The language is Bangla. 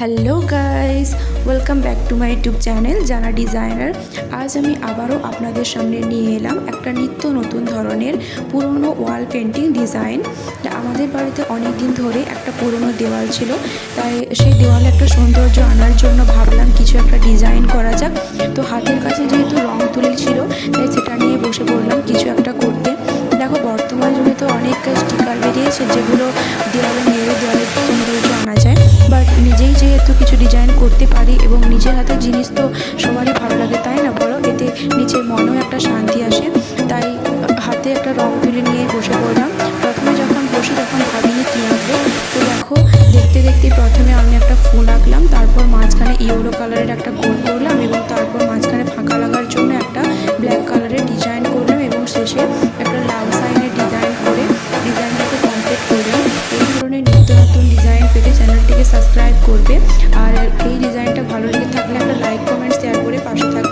Hello guys, welcome back to my YouTube channel জানা ডিজাইনার। আজ আমি আবারও আপনাদের সামনে নিয়ে এলাম একটা নিত্য নতুন ধরনের পুরনো ওয়াল পেন্টিং ডিজাইন। আমাদের বাড়িতে অনেক দিন ধরে একটা পুরনো দেওয়াল ছিল, তাই সেই দেওয়ালে একটা সৌন্দর্য আনার জন্য ভাবলাম কিছু একটা ডিজাইন করা যাক। তো হাতের কাছে যেহেতু রং তুলি ছিল, তাই সেটা নিয়ে বসে পড়লাম কিছু একটা করতে। দেখো, বর্তমান যুগে তো অনেক স্টিকার বেরিয়েছে যেগুলো দেওয়ালে মেরে দেওয়ালের সৌন্দর্য আনা যায়, বাট নিজেই যেহেতু কিছু ডিজাইন করতে পারি এবং নিজের হাতের জিনিস তো সবারই ভালো লাগে, তাই না বলো? এতে নিজের মনেও একটা শান্তি আসে। তাই হাতে একটা রং তুলি নিয়ে বসে পড়লাম। প্রথমে যখন বসি তখন ভাবিনি কী আঁকবো। তো দেখো, দেখতে দেখতে প্রথমে আমি একটা ফুল আঁকলাম, তারপর মাঝখানে ইয়েলো কালারের একটা গোল করলাম এবং তারপর মাঝখানে ফাঁকা লাগার জন্য একটা ব্ল্যাক কালারের ডিজাইন করলাম এবং শেষে একটা লাভ সাইনের ডিজাইন করে ডিজাইনটাকে কমপ্লিট করলাম। এই ধরনের নিত্য নতুন ডিজাইন পেতে চ্যানেলটিকে সাবস্ক্রাইব করবে, আর এই ডিজাইনটা ভালো লেগে থাকলে একটা লাইক কমেন্ট শেয়ার করে পাশে থাকবে।